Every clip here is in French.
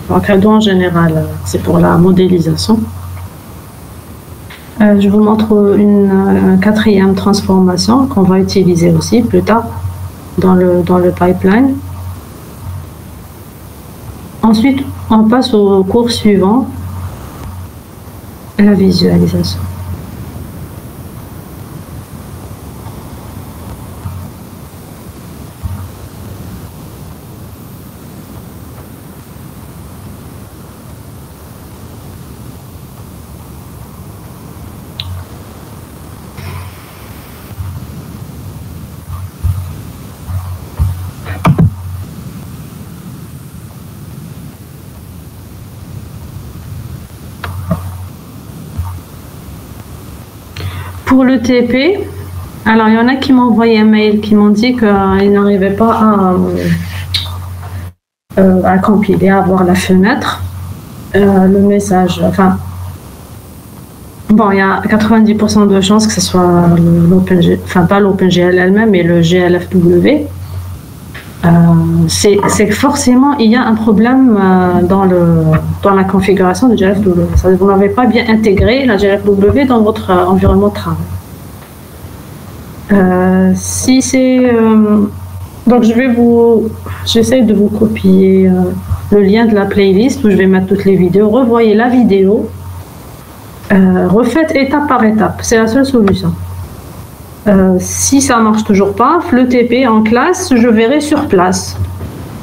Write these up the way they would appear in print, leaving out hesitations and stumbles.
Donc, Arduino en général, c'est pour la modélisation. Je vous montre une quatrième transformation qu'on va utiliser aussi plus tard dans le pipeline. Ensuite, on passe au cours suivant, la visualisation. Pour le TP, alors il y en a qui m'ont envoyé un mail, qui m'ont dit qu'ils n'arrivaient pas à compiler, à voir la fenêtre, le message. Enfin, bon, il y a 90% de chances que ce soit l'OpenGL, enfin pas l'OpenGL elle-même, mais le GLFW. C'est que forcément il y a un problème dans la configuration du GLFW. Vous n'avez pas bien intégré la GLFW dans votre environnement de travail. Si c'est donc j'essaie de vous copier le lien de la playlist où je vais mettre toutes les vidéos. Revoyez la vidéo, refaites étape par étape. C'est la seule solution. Si ça marche toujours pas, le TP en classe, je verrai sur place.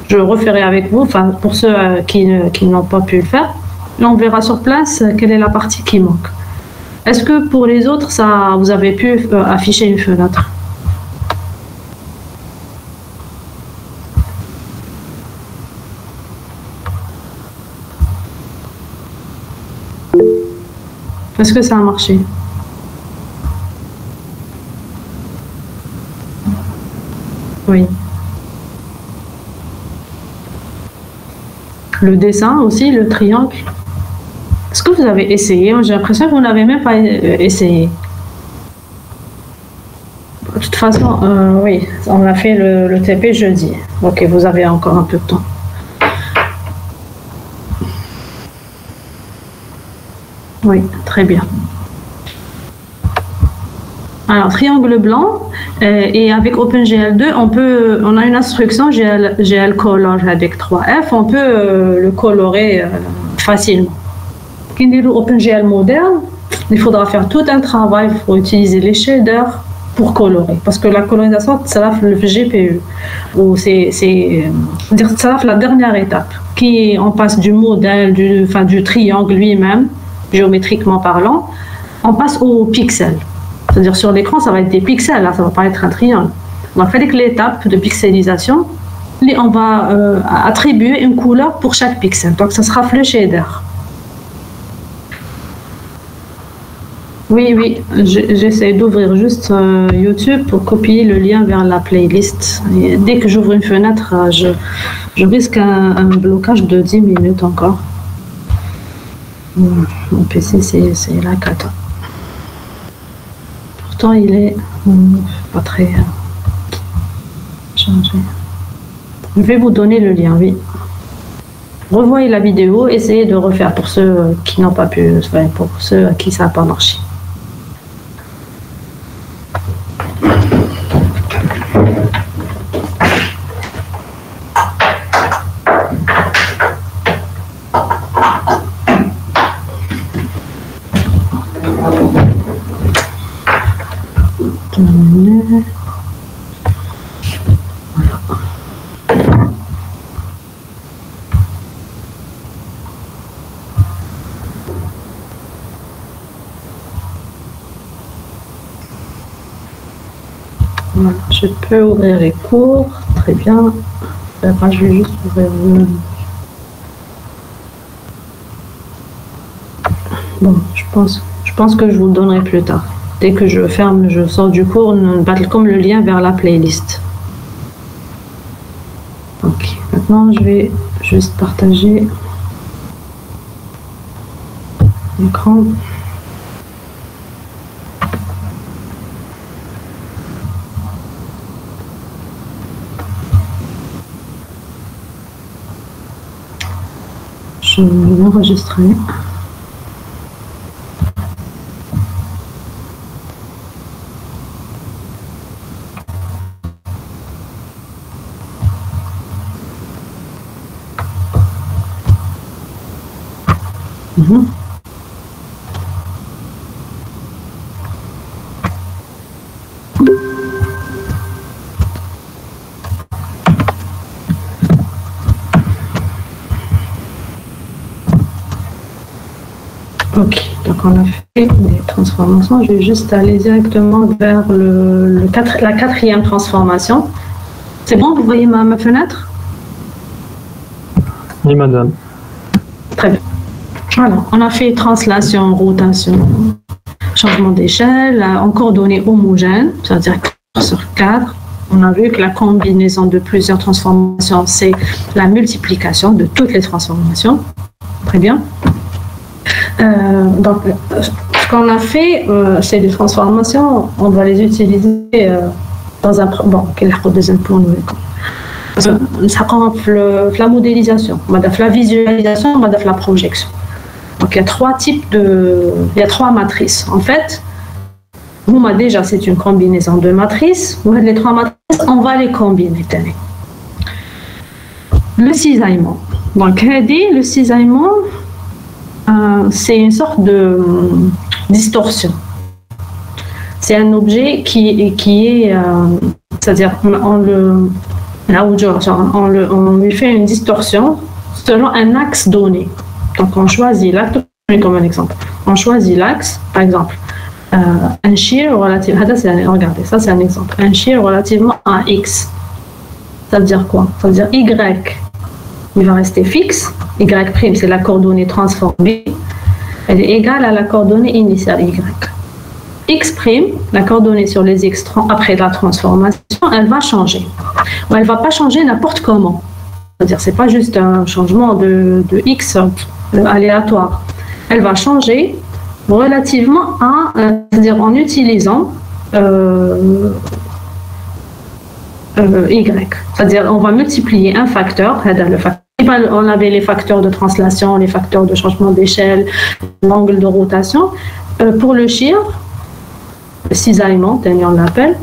Je referai avec vous, enfin pour ceux qui n'ont pas pu le faire, on verra sur place quelle est la partie qui manque. Est-ce que pour les autres, vous avez pu afficher une fenêtre? Est-ce que ça a marché? Oui. Le dessin aussi, le triangle. Est-ce que vous avez essayé? J'ai l'impression que vous n'avez même pas essayé. De toute façon, oui, on a fait le TP jeudi. Ok, vous avez encore un peu de temps. Oui, très bien. Alors, triangle blanc, et avec OpenGL2, on a une instruction GL color avec 3F, on peut le colorer facilement. Quand on a OpenGL moderne, il faudra faire tout un travail, il faut utiliser les shaders pour colorer, parce que la colorisation, ça va le GPU, ou ça va la dernière étape, on passe du modèle, du triangle lui-même, géométriquement parlant, on passe au pixel. C'est-à-dire sur l'écran, ça va être des pixels, là, ça va pas être un triangle. Donc, il fallait que l'étape de pixelisation, on va attribuer une couleur pour chaque pixel. Donc, ça sera le shader. Oui, oui, j'essaie d'ouvrir juste YouTube pour copier le lien vers la playlist. Et dès que j'ouvre une fenêtre, je risque un blocage de 10 minutes encore. Mon PC, c'est la cata. Pourtant, il est pas très changé. Je vais vous donner le lien, oui. Revoyez la vidéo, essayez de refaire pour ceux qui n'ont pas pu, pour ceux à qui ça n'a pas marché. Voilà, je peux ouvrir les cours, très bien. Enfin, je vais juste ouvrir le... Bon, je pense que je vous le donnerai plus tard. Dès que je ferme, je sors du cours, comme le lien vers la playlist. Ok, maintenant je vais juste partager l'écran. Je vais enregistrer. Ok, donc on a fait les transformations. Je vais juste aller directement vers la quatrième transformation. C'est bon, vous voyez ma fenêtre? Oui, madame. Très bien. Voilà, on a fait translation, rotation, changement d'échelle, en coordonnées homogènes, c'est-à-dire 4 sur 4. On a vu que la combinaison de plusieurs transformations, c'est la multiplication de toutes les transformations. Très bien. Donc, ce qu'on a fait, c'est des transformations, on va les utiliser dans un... Bon, quel est le deuxième point? Ça prend la modélisation, la visualisation, la projection. Donc, il y a trois types il y a trois matrices. En fait, déjà, c'est une combinaison de matrices. Les trois matrices, on va les combiner. Le cisaillement. Donc, le cisaillement, c'est une sorte de distorsion. C'est un objet qui est c'est-à-dire on lui fait une distorsion selon un axe donné. Donc on choisit l'axe, comme un exemple. On choisit l'axe, par exemple, un shear relatif. Regardez, ça c'est un exemple. Un shear relativement à x. Ça veut dire quoi? Ça veut dire y. Il va rester fixe. Y', c'est la coordonnée transformée. Elle est égale à la coordonnée initiale y. X', la coordonnée sur les x après la transformation, elle va changer. Elle ne va pas changer n'importe comment. C'est-à-dire, ce n'est pas juste un changement de x aléatoire. Elle va changer relativement à, c'est-à-dire en utilisant y. C'est-à-dire, on va multiplier un facteur, le facteur. On avait les facteurs de translation, les facteurs de changement d'échelle, l'angle de rotation. Pour le shear, le cisaillement, on l'appelle,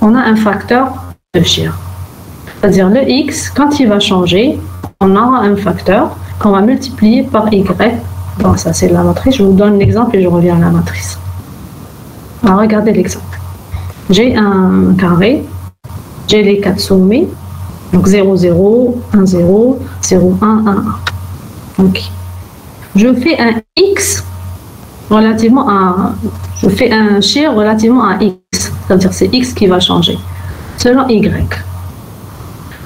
on a un facteur de shear. C'est-à-dire le x, quand il va changer, on aura un facteur qu'on va multiplier par y. Bon, ça c'est la matrice. Je vous donne l'exemple et je reviens à la matrice. Alors, regardez l'exemple. J'ai un carré, j'ai les 4 sommets. Donc 0, 0, 1, 0, 0, 1, 1, 1. Ok. Je fais un x relativement à... Je fais un shear relativement à x. C'est-à-dire c'est x qui va changer. Selon y.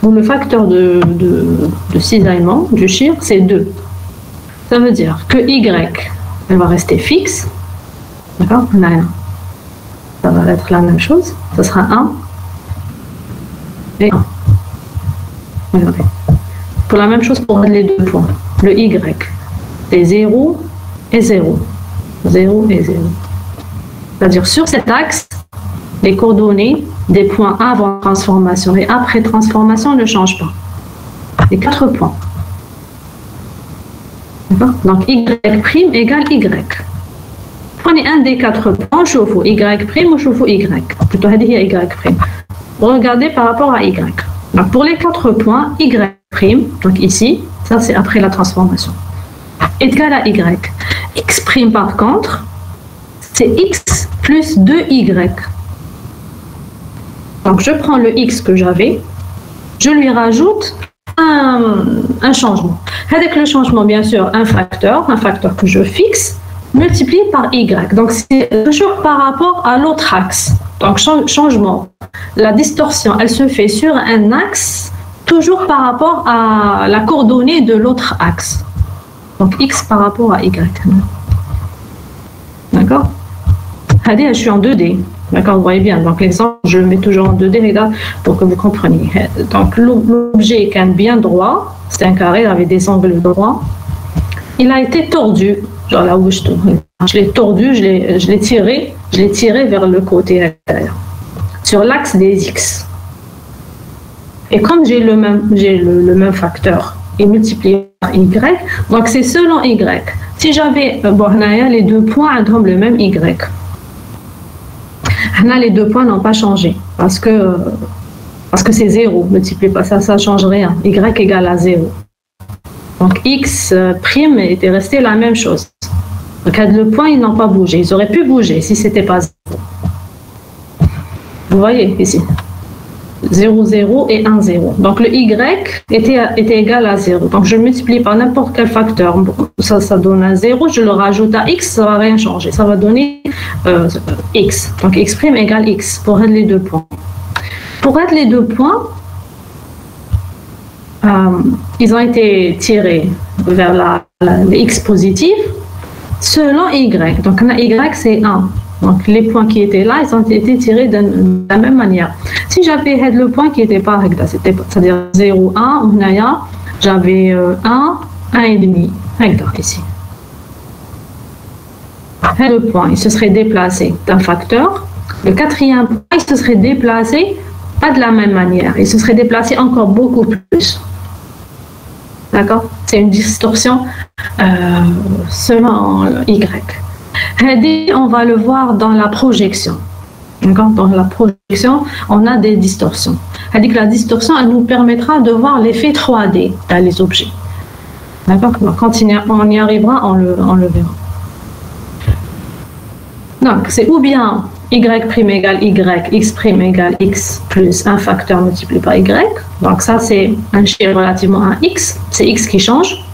Donc le facteur de cisaillement, du shear, c'est 2. Ça veut dire que y, elle va rester fixe. D'accord? Ça va être la même chose. Ça sera 1 et 1. Pour la même chose pour les deux points. Le y, c'est 0 et 0. 0 et 0. C'est-à-dire sur cet axe, les coordonnées des points avant transformation et après transformation ne changent pas. Les 4 points. Donc y' égale y. Prenez un des 4 points, chauffe y' ou chauffe y. Plutôt y'. Regardez par rapport à y. Donc pour les 4 points, y', donc ici, ça c'est après la transformation, égal à y. X' par contre, c'est x plus 2y. Donc je prends le x que j'avais, je lui rajoute un changement. Avec le changement, bien sûr, un facteur que je fixe, multiplié par y. Donc c'est toujours par rapport à l'autre axe. Donc changement. La distorsion, elle se fait sur un axe, toujours par rapport à la coordonnée de l'autre axe. Donc x par rapport à y. D'accord? Allez, je suis en 2D. D'accord, vous voyez bien. Donc l'exemple, je le mets toujours en 2D, les gars, pour que vous compreniez. Donc l'objet est quand même bien droit. C'est un carré avec des angles droits. Il a été tordu. Genre là où je l'ai tordu, je l'ai tiré vers le côté intérieur. Sur l'axe des x. Et comme j'ai le même facteur et multiplié Y, donc c'est selon Y. Si j'avais, bon, les deux points ont le même Y. Les deux points n'ont pas changé parce que c'est 0, multiplié par ça, ça ne change rien. Y égale à 0. Donc X prime était resté la même chose. Donc le point, ils n'ont pas bougé. Ils auraient pu bouger si ce n'était pas 0. Vous voyez ici 0, 0 et 1, 0. Donc le Y était égal à 0. Donc je multiplie par n'importe quel facteur. Ça donne un 0. Je le rajoute à X, ça ne va rien changer. Ça va donner X. Donc X' égale X pour être les deux points. Pour être les deux points, ils ont été tirés vers les X positifs selon Y. Donc Y c'est 1. Donc les points qui étaient là, ils ont été tirés de la même manière. Si j'avais le point qui n'était pas recta, c'est-à-dire 0, 1, j'avais 1, 1,5 recta ici. Le point, il se serait déplacé d'un facteur. Le quatrième point, il se serait déplacé pas de la même manière. Il se serait déplacé encore beaucoup plus. D'accord? C'est une distorsion selon Y. On va le voir dans la projection. Dans la projection, on a des distorsions. La distorsion, elle nous permettra de voir l'effet 3D dans les objets. D'accord? Quand on y arrivera, on le verra. Donc, c'est ou bien Y' égale Y, X' égale X plus un facteur multiplié par Y. Donc ça, c'est un chiffre relativement à X. C'est X qui change.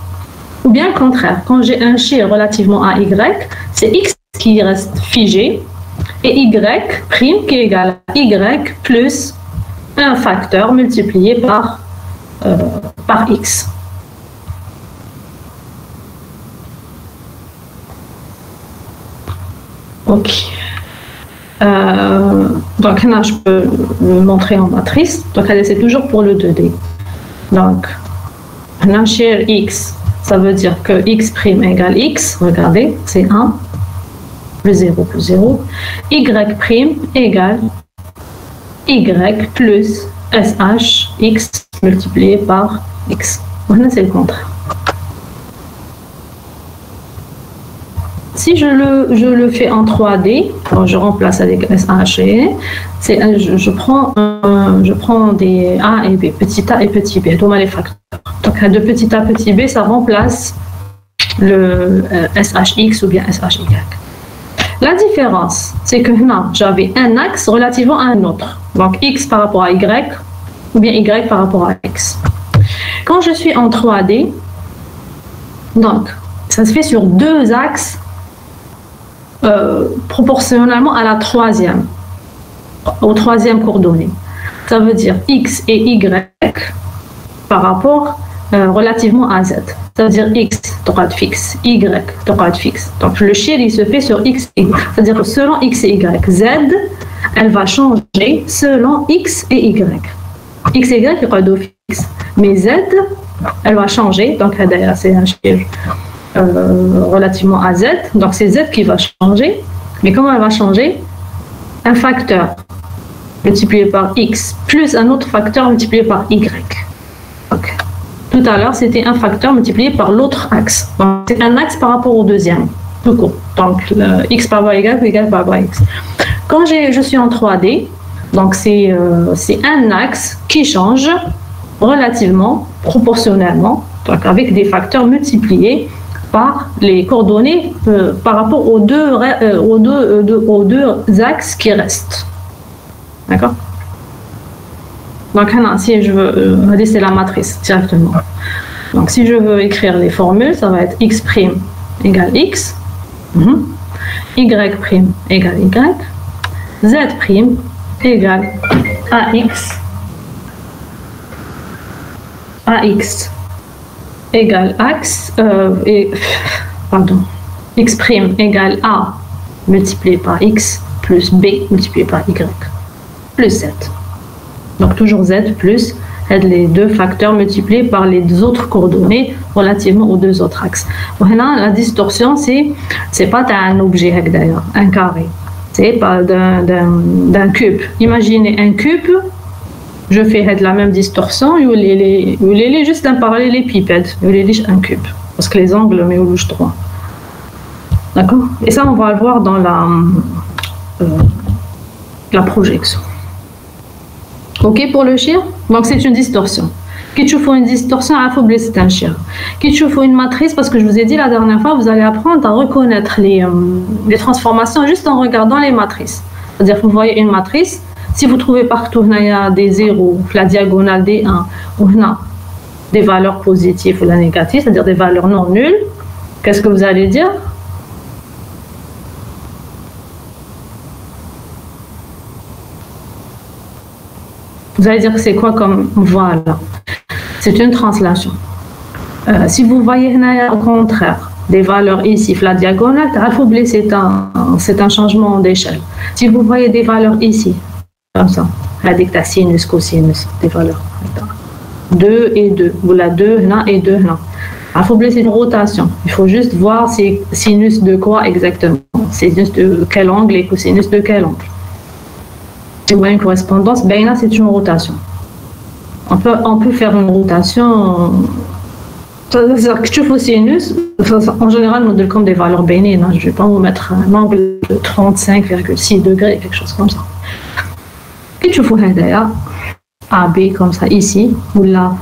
Ou bien le contraire, quand j'ai un chiffre relativement à Y, c'est X qui reste figé et Y' qui est égal à Y plus un facteur multiplié par X. Ok. Donc là, je peux le montrer en matrice. Donc c'est toujours pour le 2D. Donc, un chiffre X. Ça veut dire que X' égale X, regardez, c'est 1, plus 0 plus 0. Y' égale Y plus SH, X multiplié par X. Voilà, c'est le contraire. Si je le fais en 3D, alors je remplace avec SH et je prends des A et B, petit a et petit b, donc les facteurs. Donc de petit a, petit b, ça remplace le SHX ou bien SHY. La différence, c'est que là, j'avais un axe relativement à un autre. Donc X par rapport à Y ou bien Y par rapport à X. Quand je suis en 3D, donc ça se fait sur deux axes proportionnellement à la troisième, au troisième coordonnée. Ça veut dire X et Y par rapport relativement à Z. Ça veut dire X droite fixe, Y droite fixe. Donc le chiffre il se fait sur X et Y. C'est-à-dire que selon X et Y, Z, elle va changer selon X et Y. X et Y est fixe. Mais Z, elle va changer. Donc d'ailleurs c'est un chiffre relativement à Z, donc c'est Z qui va changer, mais comment elle va changer? Un facteur multiplié par X plus un autre facteur multiplié par Y. Okay. Tout à l'heure, c'était un facteur multiplié par l'autre axe. C'est un axe par rapport au deuxième, tout court. Donc le X par rapport à Y par rapport à X. Quand je suis en 3D, donc c'est un axe qui change relativement, proportionnellement, donc avec des facteurs multipliés par les coordonnées par rapport aux deux axes qui restent. D'accord? Donc, si je veux laisser la matrice directement. Donc, si je veux écrire les formules, ça va être X' égale X, Y' égale Y, Z' égale AX égale axe, X' égale A multiplié par X plus B multiplié par Y plus Z. Donc toujours Z plus les deux facteurs multipliés par les deux autres coordonnées relativement aux deux autres axes. Voilà, la distorsion, c'est pas d'un objet d'ailleurs, un carré. C'est pas d'un cube. Imaginez un cube je fais la même distorsion, il est juste un parallélépipède, il est un cube, parce que les angles mais au droit. D'accord? Et ça, on va le voir dans la projection. Ok pour le chien? Donc c'est une distorsion. Qui tu fais une distorsion, il faut blesser un chien. Qui tu fais une matrice, parce que je vous ai dit la dernière fois, vous allez apprendre à reconnaître les transformations juste en regardant les matrices. C'est-à-dire que vous voyez une matrice, si vous trouvez partout il y a des zéros, la diagonale des 1, ou des valeurs positives ou la négative, c'est-à-dire des valeurs non nulles, qu'est-ce que vous allez dire? Vous allez dire que c'est quoi comme voilà. C'est une translation. Si vous voyez au contraire des valeurs ici, la diagonale, c'est un changement d'échelle. Si vous voyez des valeurs ici, comme ça, avec ta sinus, cosinus, des valeurs. 2 et 2, ou la 2 là et 2 là. C'est une rotation. Il faut juste voir c'est sinus de quoi exactement. Sinus de quel angle et cosinus de quel angle. Si vous voyez une correspondance, ben là c'est une rotation. On peut faire une rotation. C'est-à-dire que tu fais sinus, en général, nous donnons comme des valeurs bénines. Je ne vais pas vous mettre un angle de 35,6 degrés, quelque chose comme ça. Et tu fais d'ailleurs AB comme ça ici, ou là,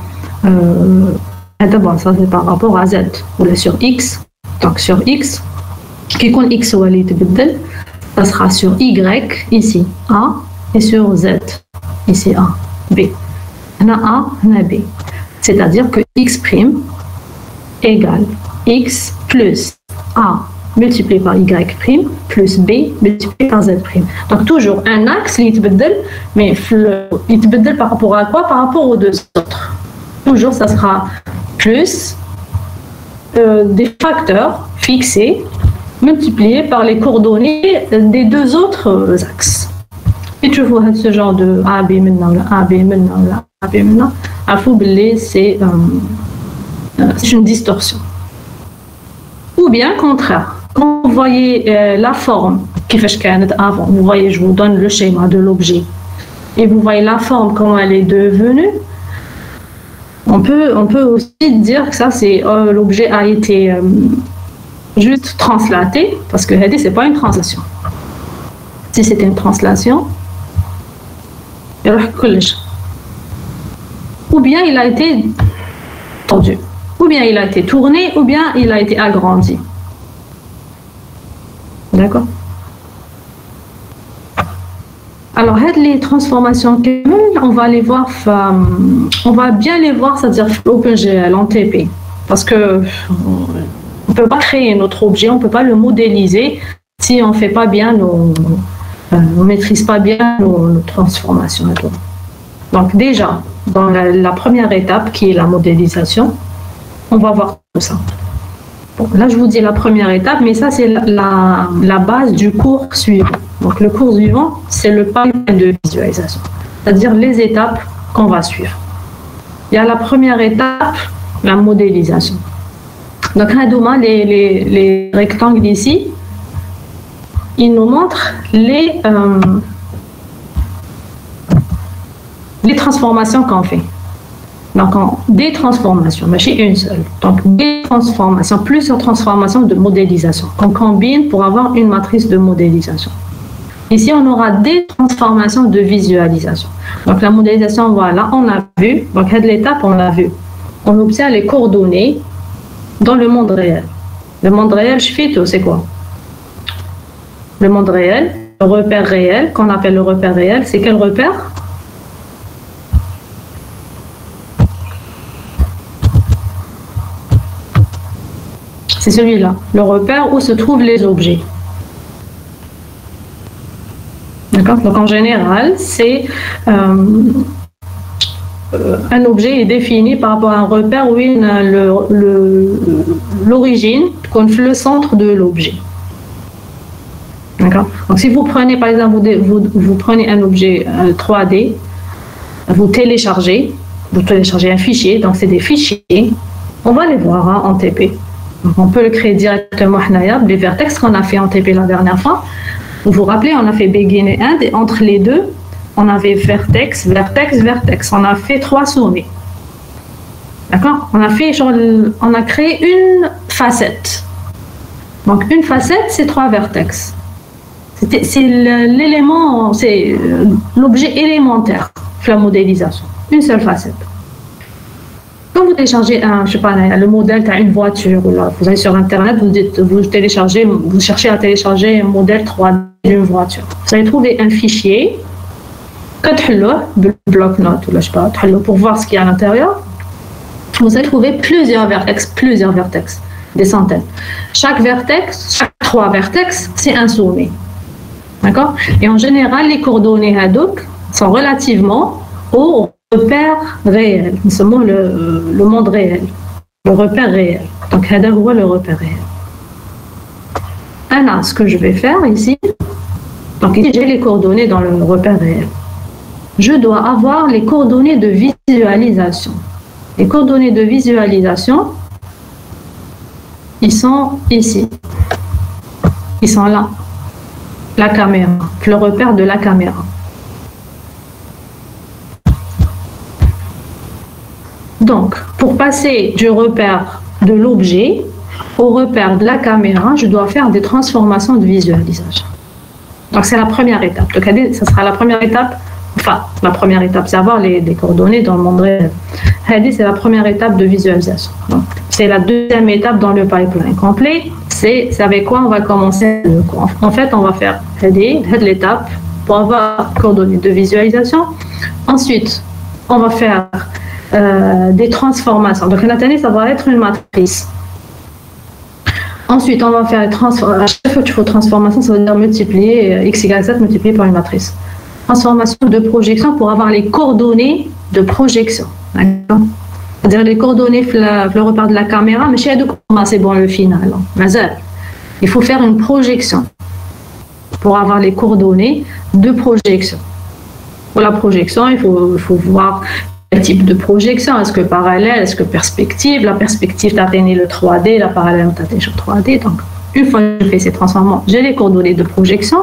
d'abord ça c'est par rapport à Z, ou là sur X. Donc sur X, qui compte X ou L, ça sera sur Y ici, A, et sur Z, ici A, B. On a A, on a B. C'est-à-dire que X' égale X plus A multiplié par Y' plus B multiplié par Z'. Donc toujours un axe, il mais il par rapport à quoi? Par rapport aux deux autres. Toujours ça sera plus des facteurs fixés multipliés par les coordonnées des deux autres axes. Et tu vois ce genre de A, B, maintenant, A, B, maintenant, A, B, maintenant, à Foublé, c'est une distorsion. Ou bien, contraire, quand vous voyez la forme qui fait avant, vous voyez, je vous donne le schéma de l'objet, et vous voyez la forme, comment elle est devenue, on peut aussi dire que ça, c'est l'objet a été juste translaté, parce que c'est pas une translation. Si c'était une translation, ou bien il a été tordu, ou bien il a été tourné, ou bien il a été agrandi. D'accord? Alors, les transformations, on va les voir, on va bien les voir, c'est-à-dire OpenGL en TP, parce que on peut pas créer notre objet, on peut pas le modéliser si on fait pas bien on maîtrise pas bien nos transformations. Donc déjà, dans la première étape qui est la modélisation, on va voir tout ça. Bon, là, je vous dis la première étape, mais ça, c'est la base du cours suivant. Donc le cours suivant, c'est le pipeline de visualisation, c'est-à-dire les étapes qu'on va suivre. Il y a la première étape, la modélisation. Donc les rectangles ici, ils nous montrent les transformations qu'on fait. Donc, des transformations, mais chez une seule. Donc, des transformations, plusieurs transformations de modélisation qu'on combine pour avoir une matrice de modélisation. Ici, on aura des transformations de visualisation. Donc, la modélisation, voilà, on a vu. Donc, à l'étape, on a vu. On obtient les coordonnées dans le monde réel. Le monde réel, je fais tout, c'est quoi? Le monde réel, le repère réel, qu'on appelle le repère réel, c'est quel repère? C'est celui-là, le repère où se trouvent les objets. D'accord? Donc en général, c'est un objet est défini par rapport à un repère où il a l'origine, qu'on fait le centre de l'objet. D'accord? Donc si vous prenez par exemple, vous prenez un objet 3D, vous téléchargez un fichier, donc c'est des fichiers, on va les voir en TP. Donc on peut le créer directement les vertex qu'on a fait en TP la dernière fois. Vous vous rappelez, on a fait begin et end, et entre les deux, on avait vertex, vertex, vertex. On a fait 3 sommets. D'accord? On a créé une facette. Donc, une facette, c'est 3 vertex. C'est l'élément, c'est l'objet élémentaire de la modélisation. Une seule facette. Quand vous téléchargez le modèle d'une voiture, ou là, vous allez sur Internet, vous cherchez à télécharger un modèle 3D d'une voiture. Vous allez trouver un fichier, bloc-notes, ou là, je sais pas, pour voir ce qu'il y a à l'intérieur. Vous allez trouver plusieurs vertex, des centaines. Chaque 3 vertex, c'est un sommet. D'accord? Et en général, les coordonnées Hadouk sont relativement au repère réel, seulement le monde réel, le repère réel. Donc, Hadouk voit le repère réel. Alors, ce que je vais faire ici, donc ici j'ai les coordonnées dans le repère réel. Je dois avoir les coordonnées de visualisation. Les coordonnées de visualisation, ils sont ici. Ils sont là. La caméra, le repère de la caméra. Donc, pour passer du repère de l'objet au repère de la caméra, je dois faire des transformations de visualisation. Donc, c'est la première étape. Donc, ça sera la première étape. Enfin, la première étape, c'est avoir les coordonnées dans le monde réel. C'est la première étape de visualisation. Donc, c'est la deuxième étape dans le pipeline complet. C'est avec quoi on va commencer. En fait, on va faire l'étape pour avoir coordonnées de visualisation. Ensuite, on va faire des transformations. Donc, la année, ça va être une matrice. Ensuite, on va faire les transformations. À chaque fois qu'il faut transformation, ça veut dire multiplier x égale 7 multiplié par une matrice. Transformation de projection pour avoir les coordonnées de projection. D'accord? C'est-à-dire les coordonnées, le repère de la caméra, mais chez Hadouk, c'est bon le final. Il faut faire une projection pour avoir les coordonnées de projection. Pour la projection, il faut voir quel type de projection. Est-ce que parallèle, est-ce que perspective? La perspective t'atteint le 3D, la parallèle t'atteint le 3D. Donc, une fois que j'ai fait ces transformations, j'ai les coordonnées de projection.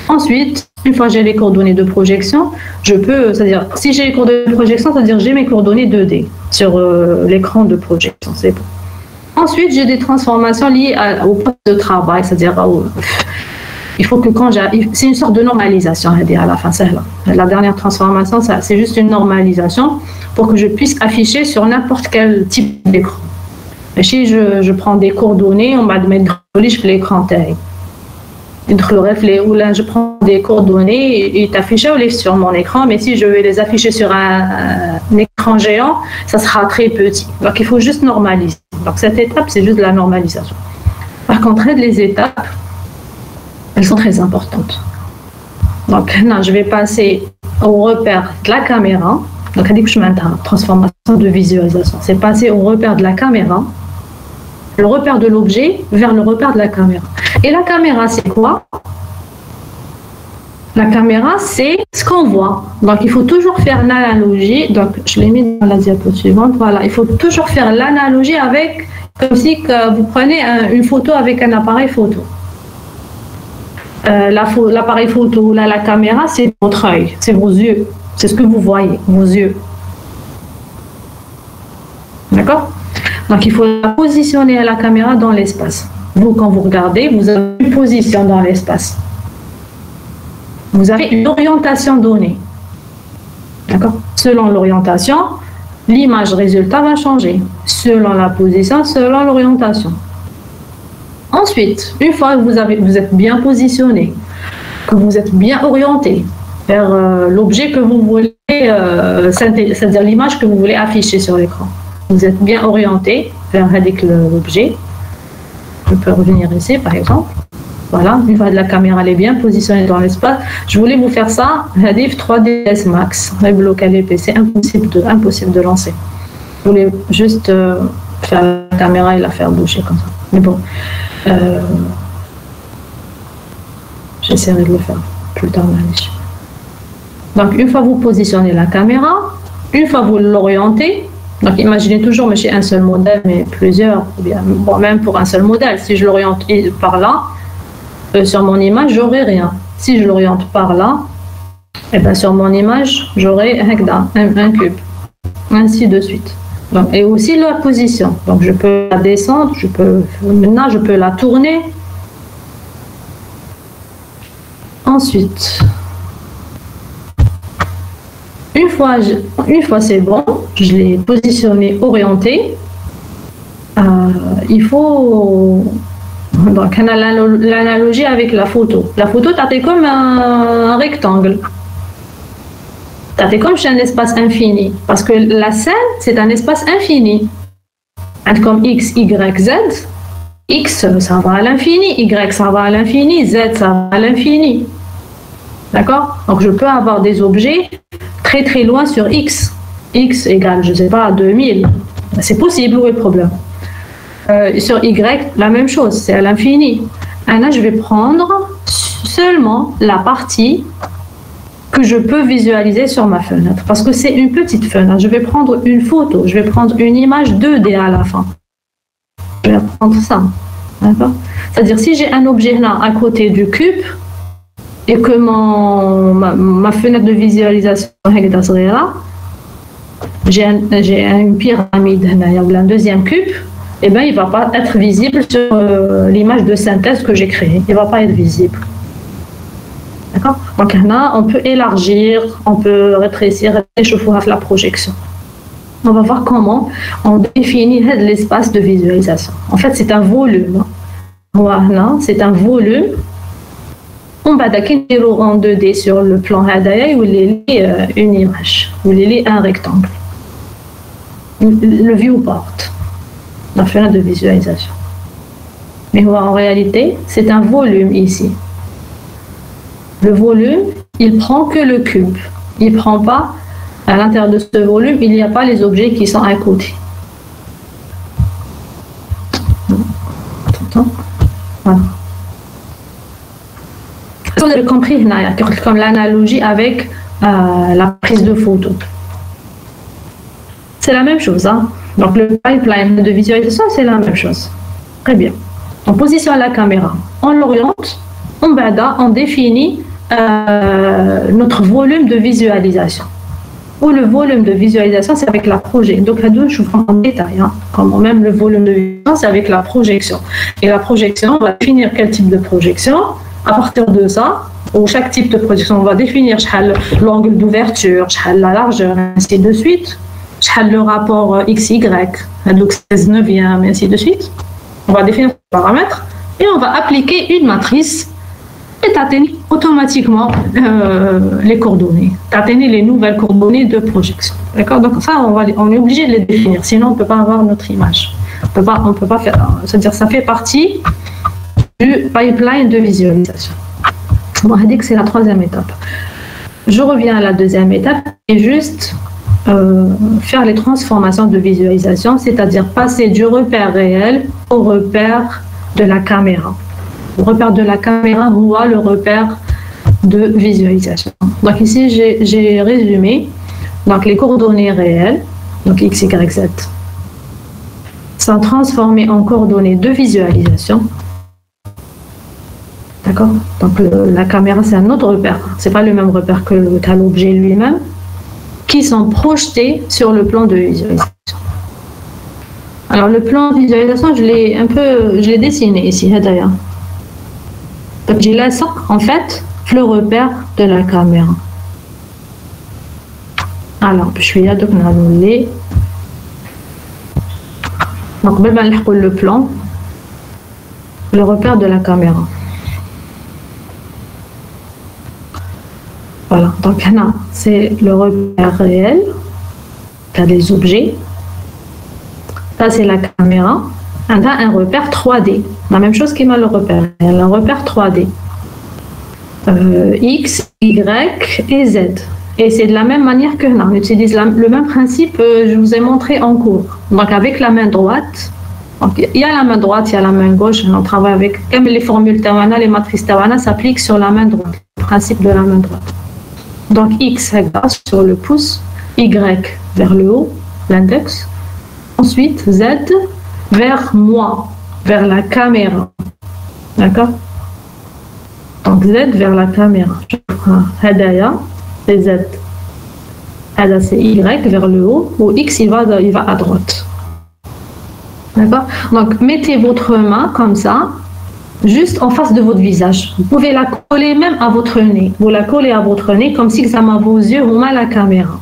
Ensuite, une fois que j'ai les coordonnées de projection, je peux, c'est-à-dire, si j'ai les coordonnées de projection, c'est-à-dire j'ai mes coordonnées 2D sur l'écran de projection, c'est bon. Ensuite, j'ai des transformations liées au poste de travail, c'est-à-dire, il faut que quand c'est une sorte de normalisation, à la fin, c'est là. La dernière transformation, c'est juste une normalisation pour que je puisse afficher sur n'importe quel type d'écran. Et si je prends des coordonnées, on va mettre l'écran taille. Je prends des coordonnées et t'afficher sur mon écran, mais si je vais les afficher sur un écran géant, ça sera très petit. Donc il faut juste normaliser. Donc cette étape, c'est juste de la normalisation. Par contre, les étapes, elles sont très importantes. Donc là, je vais passer au repère de la caméra. Donc je mets transformation de visualisation. C'est passer au repère de la caméra, le repère de l'objet vers le repère de la caméra. Et la caméra, c'est quoi? La caméra, c'est ce qu'on voit. Donc, il faut toujours faire l'analogie. Donc, je l'ai mis dans la diapo suivante. Voilà, il faut toujours faire l'analogie avec, comme si que vous prenez une photo avec un appareil photo. L'appareil photo, là, la caméra, c'est votre œil, c'est vos yeux. C'est ce que vous voyez, vos yeux. D'accord? Donc, il faut la positionner à la caméra dans l'espace. Vous, quand vous regardez, vous avez une position dans l'espace. Vous avez une orientation donnée. D'accord? Selon l'orientation, l'image résultat va changer. Selon la position, selon l'orientation. Ensuite, une fois que vous êtes bien positionné, que vous êtes bien orienté vers l'objet que vous voulez, c'est-à-dire l'image que vous voulez afficher sur l'écran. Vous êtes bien orienté vers l'objet. Je peux revenir ici, par exemple. Voilà, une fois que la caméra elle est bien positionnée dans l'espace. Je voulais vous faire ça, Hadif 3ds Max. C'est impossible de lancer. Je voulais juste faire la caméra et la faire bouger comme ça. Mais bon, j'essaierai de le faire plus tard. Donc, une fois que vous positionnez la caméra, une fois que vous l'orientez, donc imaginez toujours, mais chez un seul modèle, mais plusieurs, ou bien, bon, même pour un seul modèle, si je l'oriente par là, sur mon image, j'aurai rien. Si je l'oriente par là, Et bien sur mon image, j'aurai un cube, ainsi de suite. Donc, et aussi la position. Donc je peux la descendre, maintenant je peux la tourner. Ensuite, une fois c'est bon, je l'ai positionné, orienté. Il faut... Donc, on a l'analogie avec la photo. La photo, c'est comme un rectangle. C'est comme un espace infini. Parce que la scène, c'est un espace infini. Comme X, Y, Z. X, ça va à l'infini. Y, ça va à l'infini. Z, ça va à l'infini. D'accord? Donc, je peux avoir des objets très très loin sur X. X égale, je ne sais pas, 2000. C'est possible, où est le problème? Sur Y, la même chose, c'est à l'infini. Là, je vais prendre seulement la partie que je peux visualiser sur ma fenêtre. Parce que c'est une petite fenêtre. Je vais prendre une photo, je vais prendre une image 2D à la fin. Je vais prendre ça. D'accord? C'est-à-dire, si j'ai un objet là à côté du cube, et que ma fenêtre de visualisation est là, j'ai une pyramide, il y a un deuxième cube, eh ben, il ne va pas être visible sur l'image de synthèse que j'ai créée. Il ne va pas être visible. D'accord? Donc là, on peut élargir, on peut rétrécir, réchauffer la projection. On va voir comment on définit l'espace de visualisation. En fait, c'est un volume. Voilà, c'est un volume. On va d'accord en 2D sur le plan Hadaya où il est une image, où il est un rectangle. Le viewport. La fenêtre de visualisation. Mais en réalité, c'est un volume ici. Le volume, il prend que le cube. Il ne prend pas, à l'intérieur de ce volume, il n'y a pas les objets qui sont à côté. Voilà. Vous avez compris, comme l'analogie avec la prise de photo. C'est la même chose, hein? Donc le pipeline de visualisation, c'est la même chose. Très bien. On positionne la caméra, on l'oriente, on définit notre volume de visualisation. Ou le volume de visualisation, c'est avec la projection. Donc là, je vous prends en détail. Hein. Comme même le volume de visualisation, c'est avec la projection. Et la projection, on va définir quel type de projection. À partir de ça, pour chaque type de projection, on va définir l'angle d'ouverture, la largeur, ainsi de suite. Le rapport XY, donc 16 neuvième, et ainsi de suite. On va définir ces paramètres et on va appliquer une matrice et t'atteindre automatiquement les coordonnées. T'atteindre les nouvelles coordonnées de projection. D'accord? Donc ça, on est obligé de les définir, sinon on ne peut pas avoir notre image. On peut pas faire. C'est-à-dire ça fait partie du pipeline de visualisation. On va dire que c'est la troisième étape. Je reviens à la deuxième étape et juste faire les transformations de visualisation, c'est-à-dire passer du repère réel au repère de la caméra. Le repère de la caméra voit le repère de visualisation. Donc ici, j'ai résumé donc les coordonnées réelles, donc X, Y, Z, sont transformées en coordonnées de visualisation. D'accord? Donc la caméra, c'est un autre repère. C'est pas le même repère que l'objet lui-même, qui sont projetés sur le plan de visualisation. Alors le plan de visualisation, je l'ai dessiné ici, d'ailleurs. Donc j'ai là ça, en fait, le repère de la caméra. Alors, je suis là, donc on a annulé. Donc, le plan, le repère de la caméra. Voilà, donc là, c'est le repère réel. Tu as des objets. Ça, c'est la caméra. On a un repère 3D. La même chose qui m'a le repère. Un repère 3D. X, Y et Z. Et c'est de la même manière que là. On utilise le même principe je vous ai montré en cours. Donc, avec la main droite. Donc, il y a la main droite, il y a la main gauche. On travaille avec. Comme les formules Tawana, les matrices Tawana s'appliquent sur la main droite. Le principe de la main droite. Donc X sur le pouce, Y vers le haut, l'index. Ensuite Z vers moi, vers la caméra. D'accord? Donc Z vers la caméra. Je prends Hadaya c'est Z. C'est Y vers le haut, ou X il va à droite. D'accord? Donc mettez votre main comme ça, juste en face de votre visage. Vous pouvez la coller même à votre nez. Vous la collez à votre nez comme si ça m'a vos yeux ou mal la caméra.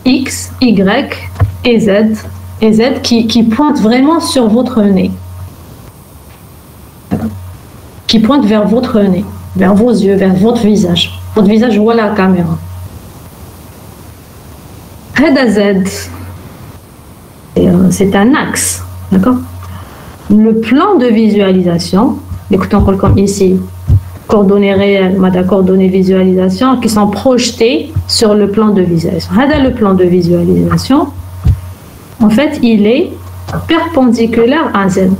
X, Y et Z qui pointent vraiment sur votre nez. Qui pointent vers votre nez, vers vos yeux, vers votre visage. Votre visage voit la caméra. Z, c'est un axe, d'accord? Le plan de visualisation, écoutez, on comme ici, coordonnées réelles, coordonnées visualisation, qui sont projetées sur le plan de visualisation. Le plan de visualisation, en fait, il est perpendiculaire à Z.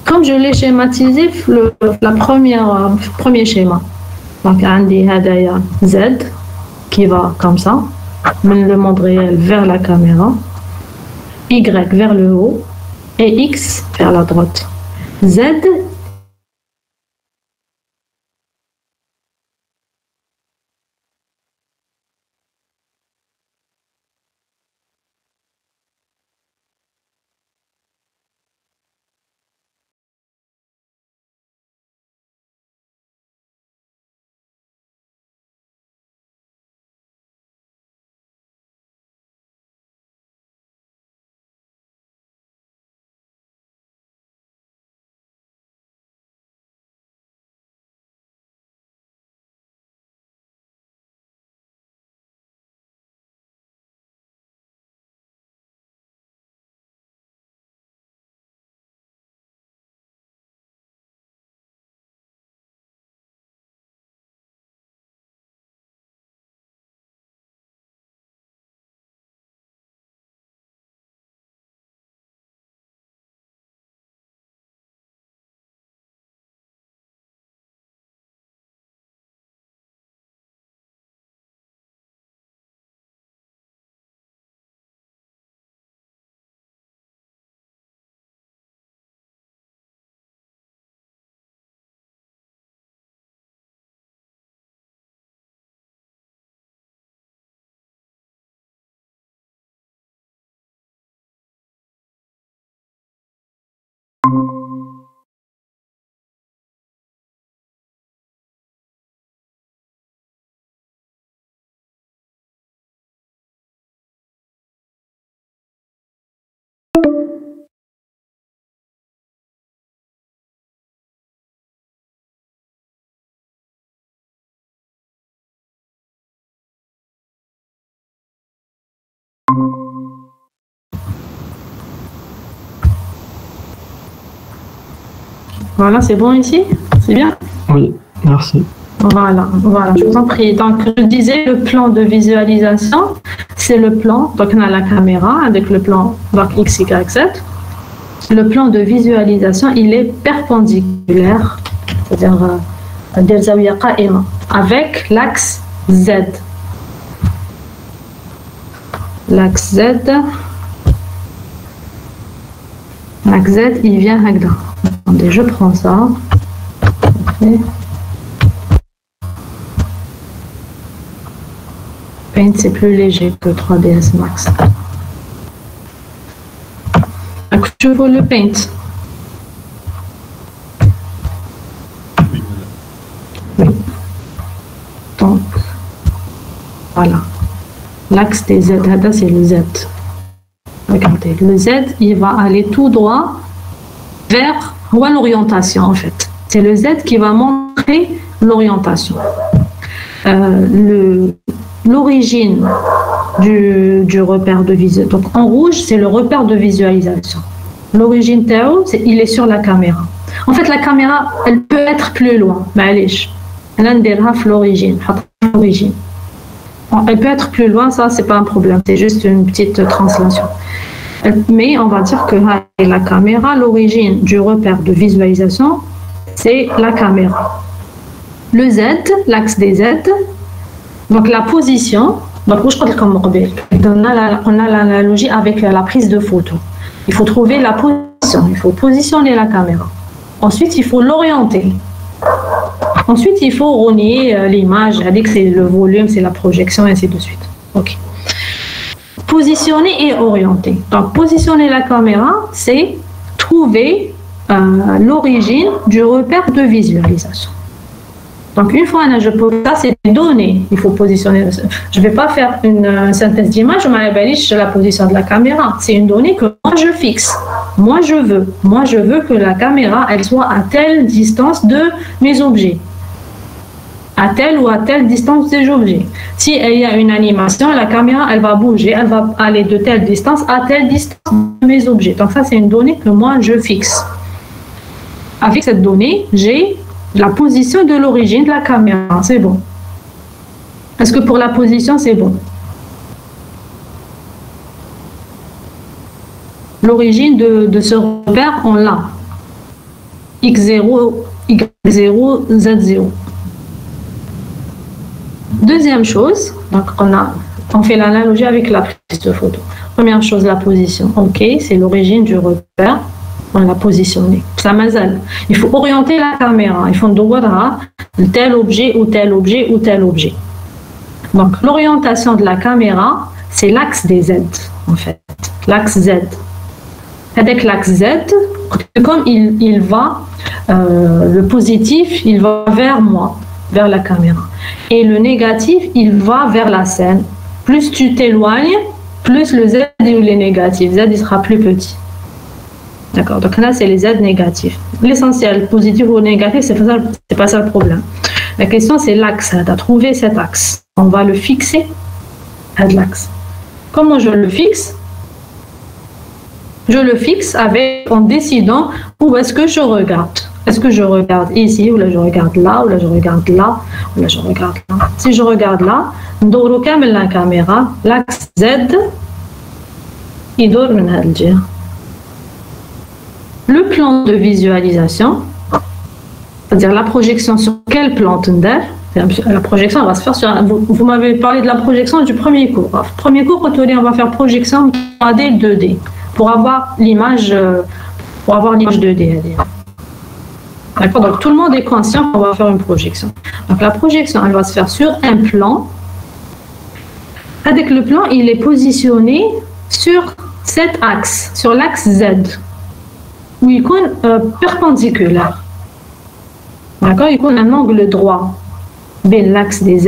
Comme je l'ai schématisé, le premier schéma. Donc, on dit Z qui va comme ça, le monde réel vers la caméra, Y vers le haut et X vers la droite. Z Voilà, c'est bon ici? C'est bien? Oui, merci. Voilà, je vous en prie. Donc, je disais, le plan de visualisation, c'est le plan, donc on a la caméra avec le plan donc X, Y, Z. Le plan de visualisation, il est perpendiculaire, c'est-à-dire avec l'axe Z. L'axe Z, il vient là. Attendez, je prends ça. Okay. Paint, c'est plus léger que 3ds Max. Je veux le Paint. Oui. Donc, voilà. L'axe des Z, c'est le Z. Regardez, le Z, il va aller tout droit vers l'orientation, en fait. C'est le Z qui va montrer l'orientation. L'origine du repère de visualisation. Donc, en rouge, c'est le repère de visualisation. L'origine Théo, il est sur la caméra. En fait, la caméra, elle peut être plus loin. معليش. أنا نديرها في l'origine. Elle peut être plus loin, ça, c'est pas un problème. C'est juste une petite translation. Mais on va dire que la caméra, l'origine du repère de visualisation, c'est la caméra. Le Z, l'axe des Z, donc la position, donc on a l'analogie avec la prise de photo. Il faut trouver la position, il faut positionner la caméra. Ensuite, il faut l'orienter. Ensuite, il faut relier l'image, c'est-à-dire que c'est le volume, c'est la projection, et ainsi de suite. Ok. Positionner et orienter. Donc, positionner la caméra, c'est trouver l'origine du repère de visualisation. Donc, une fois je pose ça, c'est des données. Il faut positionner. Je ne vais pas faire une synthèse d'image, je la position de la caméra. C'est une donnée que moi je fixe. Moi je veux que la caméra, elle soit à telle distance de mes objets. À telle ou à telle distance des objets. Si il y a une animation, la caméra, elle va bouger, elle va aller de telle distance à telle distance de mes objets. Donc, ça, c'est une donnée que moi je fixe. Avec cette donnée, j'ai la position de l'origine de la caméra, c'est bon. Est-ce que pour la position, c'est bon? L'origine de ce repère, on l'a. X0, Y0, Z0. Deuxième chose, donc on fait l'analogie avec la prise de photo. Première chose, la position. Ok, c'est l'origine du repère. On l'a positionné. Ça m'azale. Il faut orienter la caméra. Il faut voir tel objet ou tel objet ou tel objet. Donc, l'orientation de la caméra, c'est l'axe des Z, en fait. L'axe Z. Avec l'axe Z, comme il va, le positif, il va vers moi, vers la caméra. Et le négatif, il va vers la scène. Plus tu t'éloignes, plus le Z il est négatif. Z, il sera plus petit. D'accord, donc là, c'est les Z négatifs. L'essentiel, positif ou négatif, c'est pas ça le problème. La question, c'est l'axe. Tu as trouvé cet axe. On va le fixer à l'axe. Comment je le fixe? Je le fixe en décidant où est-ce que je regarde. Est-ce que je regarde ici, ou là je regarde là, ou là je regarde là, ou là je regarde là. Si je regarde là, ندورو كامل la caméra, l'axe Z, il dort من هذه الجهة. Le plan de visualisation, c'est-à-dire la projection sur quel plan la projection, on va se faire sur. Vous m'avez parlé de la projection du premier cours. Premier cours, on va faire projection 3D, 2D pour avoir l'image 2D. D'accord. Donc tout le monde est conscient qu'on va faire une projection. Donc la projection, elle va se faire sur un plan. Avec le plan, il est positionné sur cet axe, sur l'axe Z. Où il est perpendiculaire. D'accord, il y a un angle droit entre l'axe des Z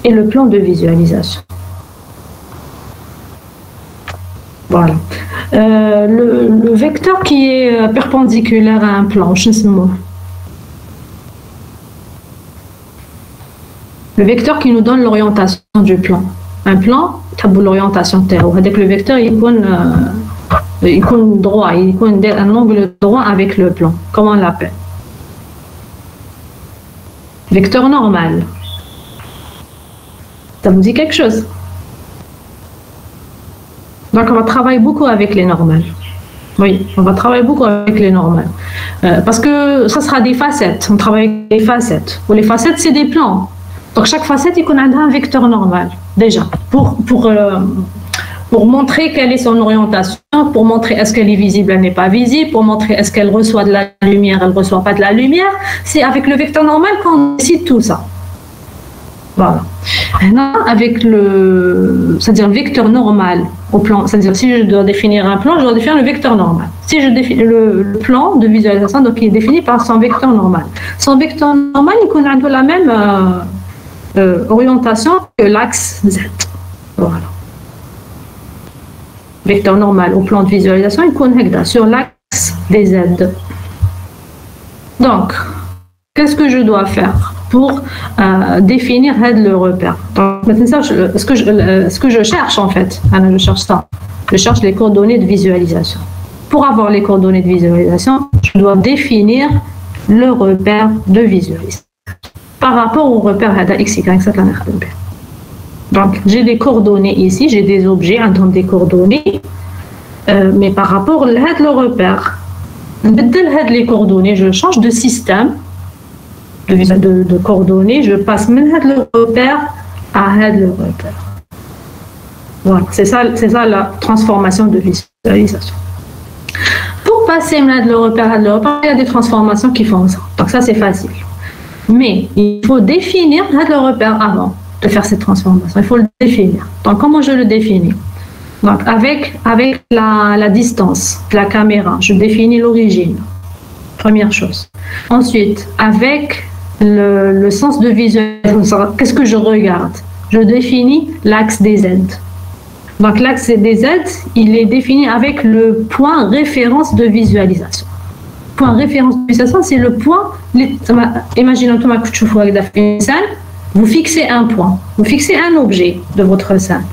et le plan de visualisation. Voilà. Le vecteur qui est perpendiculaire à un plan, je sais pas. Le vecteur qui nous donne l'orientation du plan. Un plan, tu as l'orientation terreau. Avec le vecteur, il est droit, il y a un angle droit avec le plan. Comment on l'appelle? Vecteur normal. Ça vous dit quelque chose? Donc on va travailler beaucoup avec les normales. Oui, on va travailler beaucoup avec les normales. Parce que ça sera des facettes. On travaille avec les facettes. Pour les facettes, c'est des plans. Donc chaque facette, il y a un vecteur normal. Déjà, pour montrer quelle est son orientation, pour montrer est-ce qu'elle est visible, elle n'est pas visible, pour montrer est-ce qu'elle reçoit de la lumière, elle ne reçoit pas de la lumière. C'est avec le vecteur normal qu'on décide tout ça. Voilà. Maintenant, avec c'est-à-dire vecteur normal au plan, c'est-à-dire si je dois définir un plan, je dois définir le vecteur normal. Si je définis le plan de visualisation, donc il est défini par son vecteur normal. Son vecteur normal, il a la même orientation que l'axe Z. Voilà. Vecteur normal au plan de visualisation, il est sur l'axe des Z. Donc, qu'est-ce que je dois faire pour définir le repère? Donc, maintenant, ce que je cherche en fait, je cherche ça. Je cherche les coordonnées de visualisation. Pour avoir les coordonnées de visualisation, je dois définir le repère de visualisation par rapport au repère X, Y, Z. Donc, j'ai des coordonnées ici, j'ai des objets, des coordonnées, mais par rapport à le repère, les coordonnées, je change de système de coordonnées, je passe même le repère à le repère. Voilà, c'est ça la transformation de visualisation. Pour passer le repère à le repère, il y a des transformations qui font ça. Donc ça, c'est facile. Mais il faut définir le repère avant de faire cette transformation. Il faut le définir. Donc, comment je le définis? Donc, avec la distance de la caméra, je définis l'origine. Première chose. Ensuite, avec le sens de visualisation, qu'est-ce que je regarde? Je définis l'axe des Z. Donc, l'axe des Z, il est défini avec le point référence de visualisation. Point référence de visualisation, c'est le point. Imaginons que vous fixez un point, vous fixez un objet de votre scène.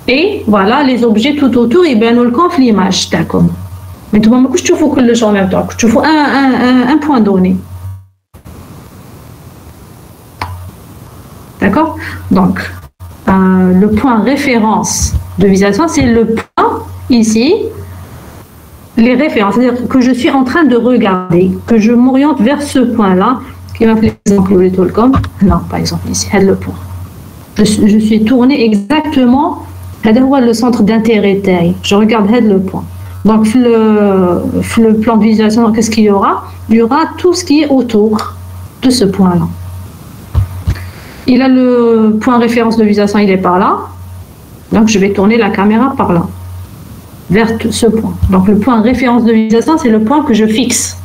Et voilà, les objets tout autour, ils viennent le conflit l'image. D'accord. Mais tu ne peux pas voir le champ en même temps. Tu vois un point donné. D'accord? Donc, le point référence de visualisation, c'est le point ici, les références. C'est-à-dire que je suis en train de regarder, que je m'oriente vers ce point-là, qui m'a fait l'exemple de Tolcom. Non, par exemple, ici, c'est le point. Je suis tournée exactement, c'est le centre d'intérêt. Je regarde le point. Donc, le plan de visualisation, qu'est-ce qu'il y aura? Il y aura tout ce qui est autour de ce point-là. Il a le point référence de visualisation, il est par là. Donc, je vais tourner la caméra par là, vers ce point. Donc, le point référence de visualisation, c'est le point que je fixe.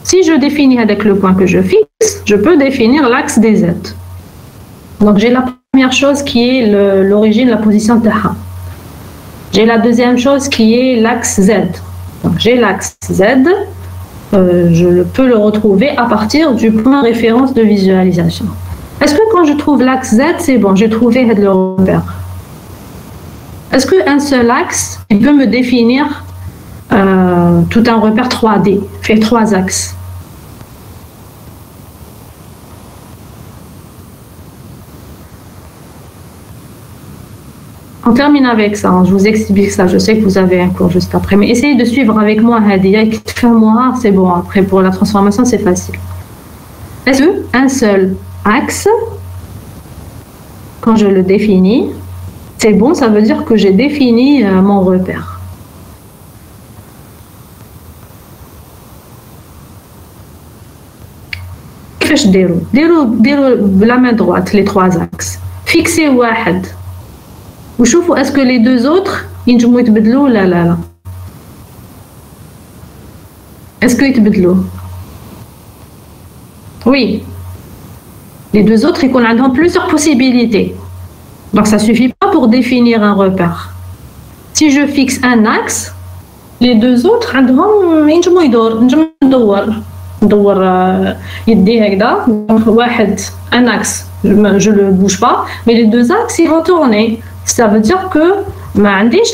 Si je définis avec le point que je fixe, je peux définir l'axe des Z. Donc, j'ai la première chose qui est l'origine, la position de Taha. J'ai la deuxième chose qui est l'axe Z. Donc, j'ai l'axe Z. Je peux le retrouver à partir du point référence de visualisation. Est-ce que quand je trouve l'axe Z, c'est bon, j'ai trouvé le repère? Est-ce qu'un seul axe, il peut me définir tout un repère 3D, fait 3 axes? On termine avec ça, je vous explique ça, je sais que vous avez un cours juste après, mais essayez de suivre avec moi, c'est bon, après pour la transformation c'est facile. Est-ce qu'un seul axe, quand je le définis, c'est bon, ça veut dire que j'ai défini mon repère. كيفاش ديروا بلا main droite les 3 axes. Fixez واحد. وشوفوا est-ce que les deux autres ينجموا يتبدلوا ولا لا est-ce que يتبدلوا oui les deux autres يكون عندهم plusieurs possibilités donc ça suffit pas pour définir un repère si je fixe un axe les deux autres عندهم ينجموا ندور يدي هكذا واحد un axe je le bouge pas mais les deux axes ils vont tourner. Ça veut dire que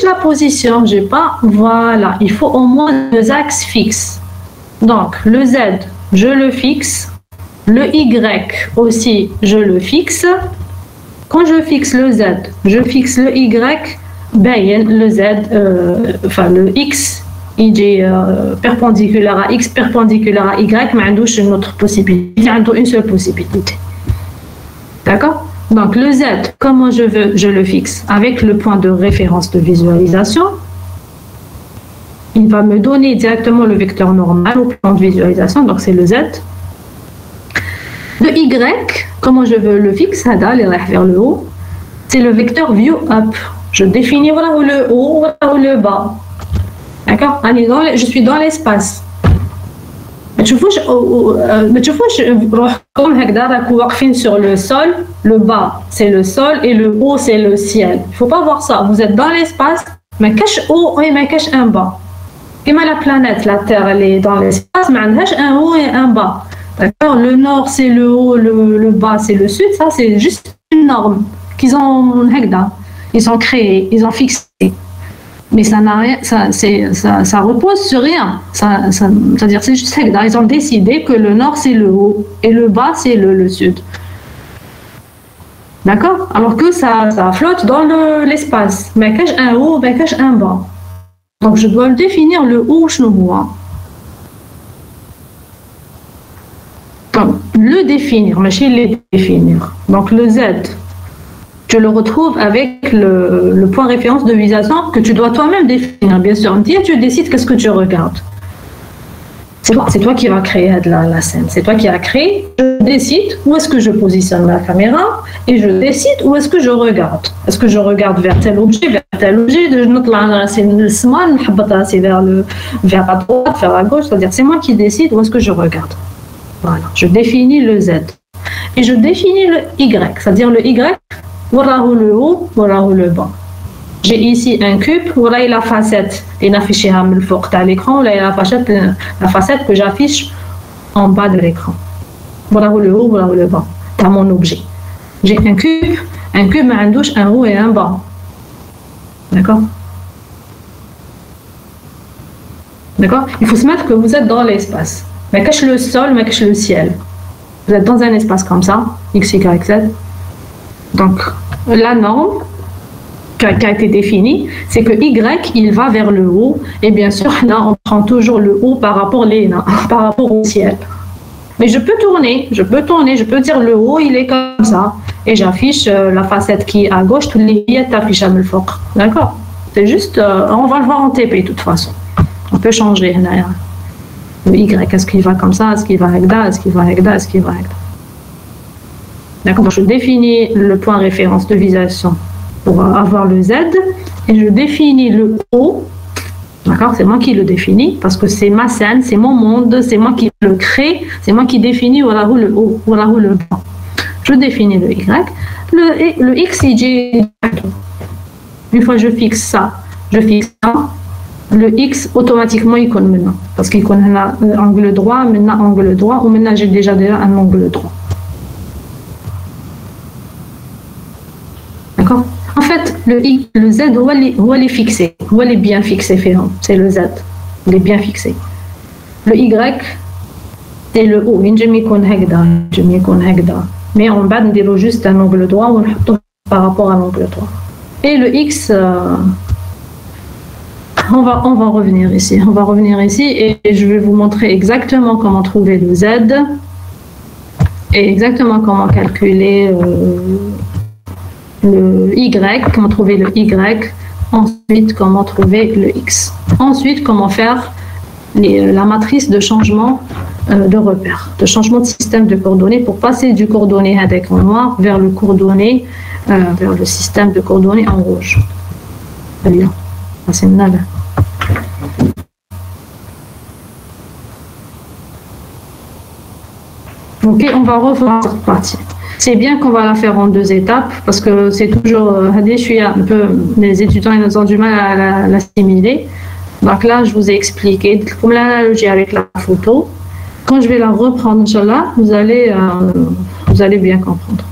la position, j'ai pas, voilà, il faut au moins 2 axes fixes. Donc, le Z, je le fixe. Le Y aussi, je le fixe. Quand je fixe le Z, je fixe le Y, le Z, enfin le X, il est perpendiculaire à X, perpendiculaire à Y, mais il y a une autre possibilité, il y a une seule possibilité. D'accord? Donc le Z, comment je le fixe? Avec le point de référence de visualisation, il va me donner directement le vecteur normal au plan de visualisation, donc c'est le Z. Le Y, comment je veux le fixe? Vers le haut, c'est le vecteur view up. Je définis voilà où le haut, voilà où le bas. D'accord? Je suis dans l'espace. ما تشوفوش روحكم هكذا راكو واقفين sur le sol, le bas c'est le sol et le haut c'est le ciel. Il faut pas voir ça, vous êtes dans l'espace, ما كاش haut et ما كاش un bas. Comme la planète, la Terre elle est dans l'espace, ما عندهاش un haut et un bas. D'accord? Le nord c'est le haut, le bas c'est le sud, ça c'est juste une norme qu'ils ont هكذا. Ils ont créé, ils ont fixé. Mais ça n'a rien, ça repose sur rien. C'est-à-dire c'est juste ça. Ils ont décidé que le nord c'est le haut et le bas c'est le sud. D'accord? Alors que ça flotte dans l'espace. Mais cache un haut, mais cache un bas. Donc je dois définir le haut je vois. Donc le définir, mais chez les définir. Donc le Z. Tu le retrouves avec le point référence de visualisation que tu dois toi-même définir, bien sûr. Tu décides qu'est-ce que tu regardes. C'est toi qui vas créer la scène. C'est toi qui as créé. Je décide où est-ce que je positionne la caméra et je décide où est-ce que je regarde. Est-ce que je regarde vers tel objet, je note vers à droite, vers à gauche. C'est-à-dire, c'est moi qui décide où est-ce que je regarde. Voilà. Je définis le Z. Et je définis le Y. C'est-à-dire le Y, voilà le haut, voilà le bas. J'ai ici un cube, voilà la facette. Et affiché à l'écran, là la facette que j'affiche en bas de l'écran. Voilà le haut, voilà le bas. Dans mon objet. J'ai un cube a un haut et un bas. D'accord? D'accord? Il faut se mettre que vous êtes dans l'espace. Mais cache le sol, mais cache le ciel. Vous êtes dans un espace comme ça, X, Y, Z. Donc, la norme qui a été définie, c'est que Y, il va vers le haut. Et bien sûr, là, on prend toujours le haut par rapport au ciel. Mais je peux tourner, je peux dire le haut, il est comme ça. Et j'affiche la facette qui est à gauche, toutes les billettes affichent à Melfort. D'accord? C'est juste, on va le voir en TP de toute façon. On peut changer. Le Y, est-ce qu'il va comme ça? Est-ce qu'il va avec là? Est-ce qu'il va avec là? Est-ce qu'il va avec là? D'accord? Donc je définis le point référence de visualisation pour avoir le Z et je définis le haut. D'accord? C'est moi qui le définis parce que c'est ma scène, c'est mon monde, c'est moi qui le crée, c'est moi qui définis voilà où le haut, voilà où le bas. Je définis le Y. Le X, il dit une fois que je fixe ça, le X automatiquement il connaît maintenant parce qu'il connaît l'angle droit, maintenant angle droit ou maintenant j'ai déjà un angle droit. D'accord? En fait, le Z il est fixé, il est bien fixé, c'est le Z, il est bien fixé. Le Y, c'est le haut, mais en bas, on dit juste un angle droit ou par rapport à l'angle droit. Et le X, on va revenir ici, et je vais vous montrer exactement comment trouver le Z et exactement comment calculer le Y, comment trouver le Y, ensuite comment trouver le X, ensuite comment faire la matrice de changement de repère, de changement de système de coordonnées pour passer du coordonné avec en noir vers le coordonné, vers le système de coordonnées en rouge. Bien, c'est nada. Ok, on va revoir cette partie. C'est bien qu'on va la faire en 2 étapes parce que c'est toujours, je suis un peu, les étudiants ils ont du mal à l'assimiler. Donc là, je vous ai expliqué comme l'analogie avec la photo. Quand je vais la reprendre, Inch'Allah, vous allez bien comprendre.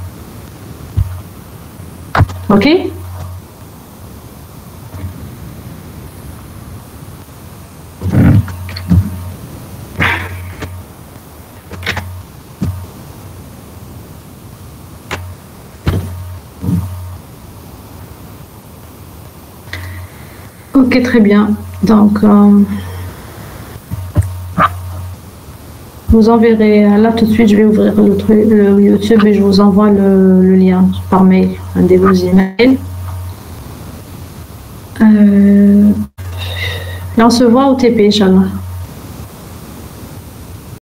Ok? Ok, très bien. Donc, vous enverrez, là tout de suite, je vais ouvrir le YouTube et je vous envoie le lien par mail, un de vos emails. Là, on se voit au TP, Inch'Allah.